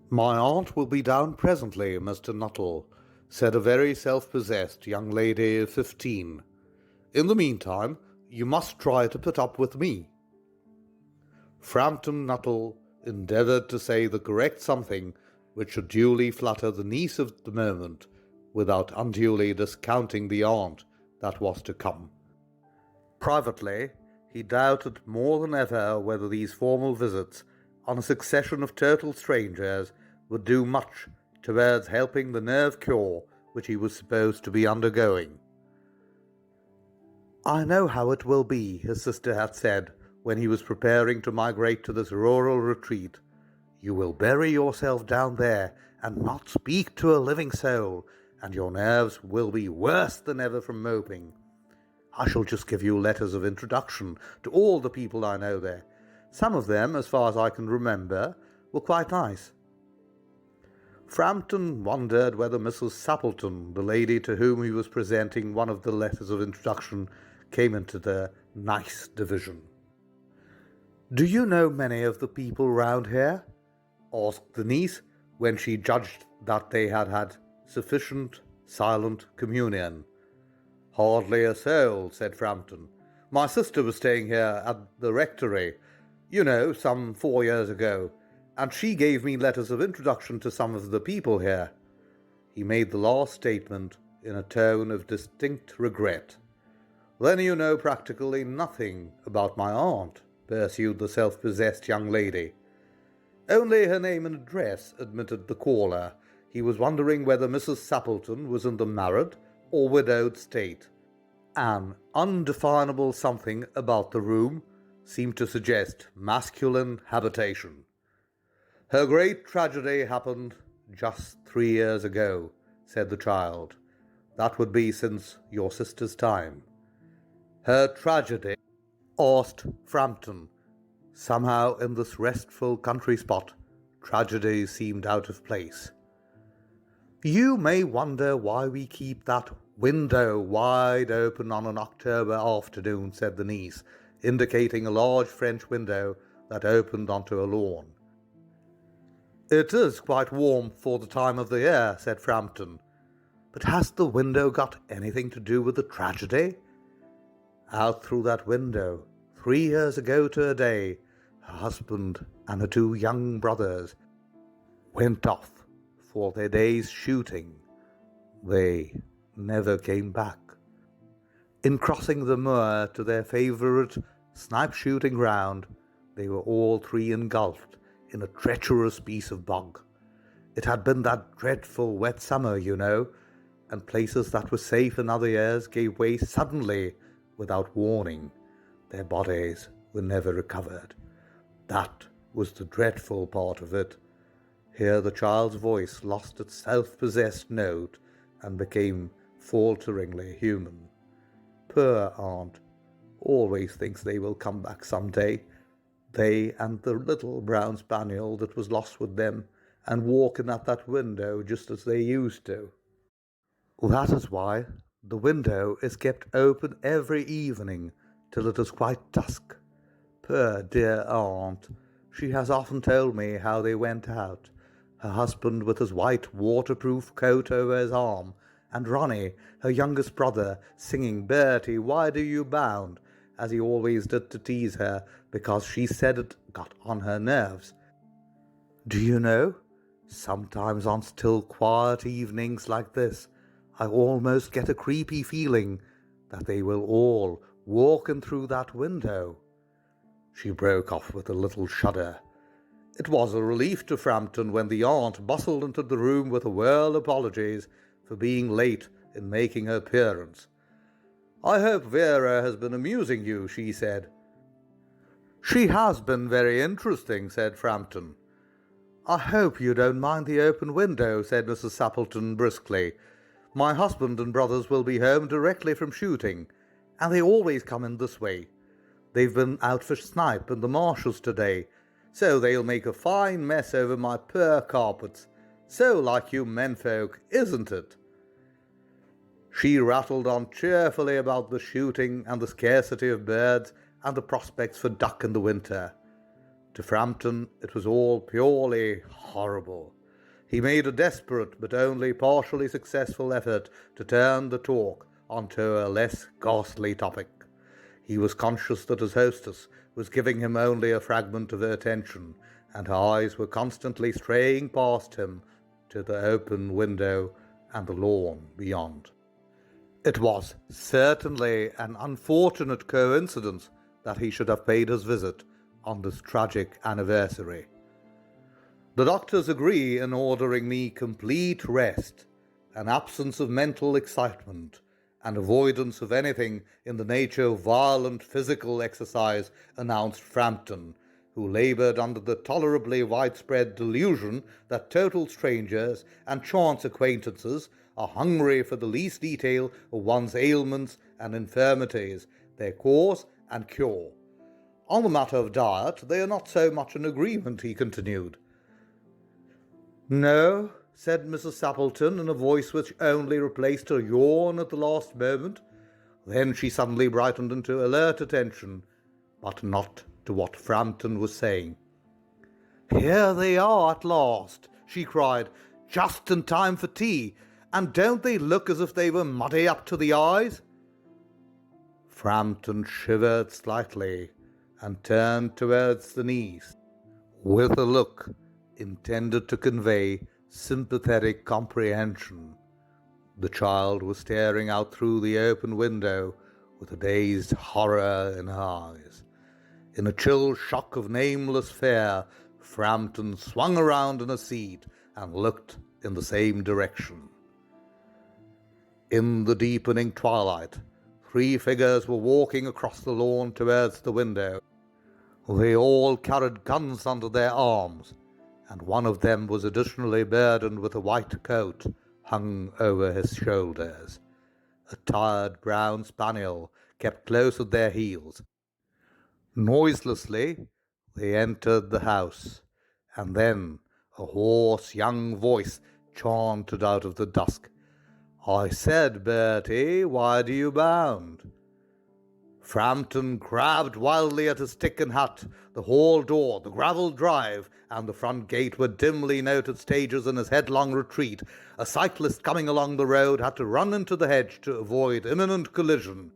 "My aunt will be down presently, Mr. Nuttel," said a very self-possessed young lady of 15. "In the meantime, you must try to put up with me." Frampton Nuttel endeavoured to say the correct something which should duly flatter the niece of the moment, without unduly discounting the aunt that was to come. Privately, he doubted more than ever whether these formal visits on a succession of total strangers would do much towards helping the nerve cure which he was supposed to be undergoing. "I know how it will be," his sister had said when he was preparing to migrate to this rural retreat. "You will bury yourself down there and not speak to a living soul, and your nerves will be worse than ever from moping. I shall just give you letters of introduction to all the people I know there. Some of them, as far as I can remember, were quite nice." Frampton wondered whether Mrs. Sappleton, the lady to whom he was presenting one of the letters of introduction, came into the nice division. "Do you know many of the people round here?" asked the niece, when she judged that they had had sufficient silent communion. "Hardly a soul," said Frampton. "My sister was staying here at the rectory, some 4 years ago, and she gave me letters of introduction to some of the people here." He made the last statement in a tone of distinct regret. "Then you know practically nothing about my aunt," pursued the self-possessed young lady. "Only her name and address," admitted the caller. He was wondering whether Mrs. Sappleton was in the married or widowed state. An undefinable something about the room seemed to suggest masculine habitation. "Her great tragedy happened just 3 years ago," said the child. "That would be since your sister's time." "Her tragedy?" asked Frampton. Somehow, in this restful country spot, tragedies seemed out of place. "You may wonder why we keep that window wide open on an October afternoon," said the niece, indicating a large French window that opened onto a lawn. "It is quite warm for the time of the year," said Frampton. "But has the window got anything to do with the tragedy? Out through that window, 3 years ago to a day, her husband and her 2 young brothers went off for their day's shooting. They never came back. In crossing the moor to their favourite snipe-shooting ground, they were all 3 engulfed in a treacherous piece of bog. It had been that dreadful wet summer, and places that were safe in other years gave way suddenly without warning. Their bodies were never recovered. That was the dreadful part of it." Here the child's voice lost its self-possessed note and became falteringly human. "Poor aunt always thinks they will come back some day, they and the little brown spaniel that was lost with them, and walk in at that window just as they used to. That is why the window is kept open every evening till it is quite dusk. Poor dear aunt, she has often told me how they went out, her husband with his white waterproof coat over his arm, and Ronnie, her youngest brother, singing 'Bertie, why do you bound?' as he always did to tease her, because she said it got on her nerves. Do you know, sometimes on still quiet evenings like this, I almost get a creepy feeling that they will all walk in through that window." She broke off with a little shudder. It was a relief to Frampton when the aunt bustled into the room with a whirl of apologies for being late in making her appearance. "I hope Vera has been amusing you," she said. "She has been very interesting," said Frampton. "I hope you don't mind the open window," said Mrs. Sappleton briskly. "My husband and brothers will be home directly from shooting, and they always come in this way. They've been out for snipe in the marshes today, so they'll make a fine mess over my poor carpets. So like you menfolk, isn't it?" She rattled on cheerfully about the shooting and the scarcity of birds and the prospects for duck in the winter. To Frampton it was all purely horrible. He made a desperate but only partially successful effort to turn the talk onto a less ghastly topic. He was conscious that his hostess was giving him only a fragment of her attention, and her eyes were constantly straying past him to the open window and the lawn beyond. It was certainly an unfortunate coincidence that he should have paid his visit on this tragic anniversary. The doctors agree in ordering me complete rest, an absence of mental excitement, and avoidance of anything in the nature of violent physical exercise, announced Frampton, who laboured under the tolerably widespread delusion that total strangers and chance acquaintances are hungry for the least detail of one's ailments and infirmities, their cause and cure. On the matter of diet, they are not so much in agreement, he continued. No, said Mrs. Sappleton in a voice which only replaced a yawn at the last moment. Then she suddenly brightened into alert attention, but not to what Frampton was saying. Here they are at last, she cried, just in time for tea, and don't they look as if they were muddy up to the eyes? Frampton shivered slightly and turned towards the niece, with a look intended to convey sympathetic comprehension. The child was staring out through the open window with a dazed horror in her eyes. In a chill shock of nameless fear, Frampton swung around in a seat and looked in the same direction. In the deepening twilight, 3 figures were walking across the lawn towards the window. They all carried guns under their arms, and one of them was additionally burdened with a white coat hung over his shoulders. A tired brown spaniel kept close at their heels. Noiselessly, they entered the house, and then a hoarse young voice chanted out of the dusk, I said, Bertie, why do you bound? Frampton grabbed wildly at his stick and hat. The hall door, the gravel drive, and the front gate were dimly noted stages in his headlong retreat. A cyclist coming along the road had to run into the hedge to avoid imminent collision.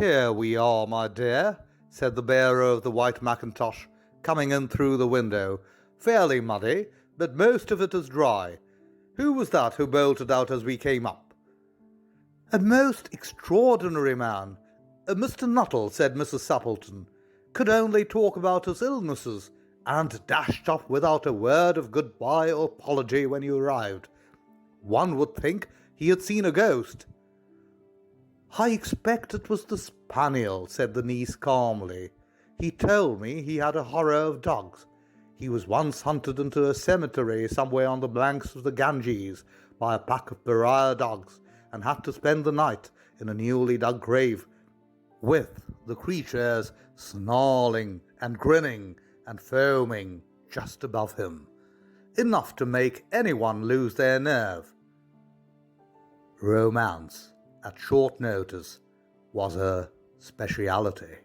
Here we are, my dear, said the bearer of the white mackintosh, coming in through the window. Fairly muddy, but most of it is dry. Who was that who bolted out as we came up? A most extraordinary man. Mr. Nuttel, said Mrs. Sappleton, could only talk about his illnesses, and dashed off without a word of goodbye or apology when you arrived. One would think he had seen a ghost. I expect it was the spaniel, said the niece calmly. He told me he had a horror of dogs. He was once hunted into a cemetery somewhere on the banks of the Ganges by a pack of pariah dogs, and had to spend the night in a newly dug grave, with the creatures snarling and grinning and foaming just above him, enough to make anyone lose their nerve. Romance, at short notice, was her speciality.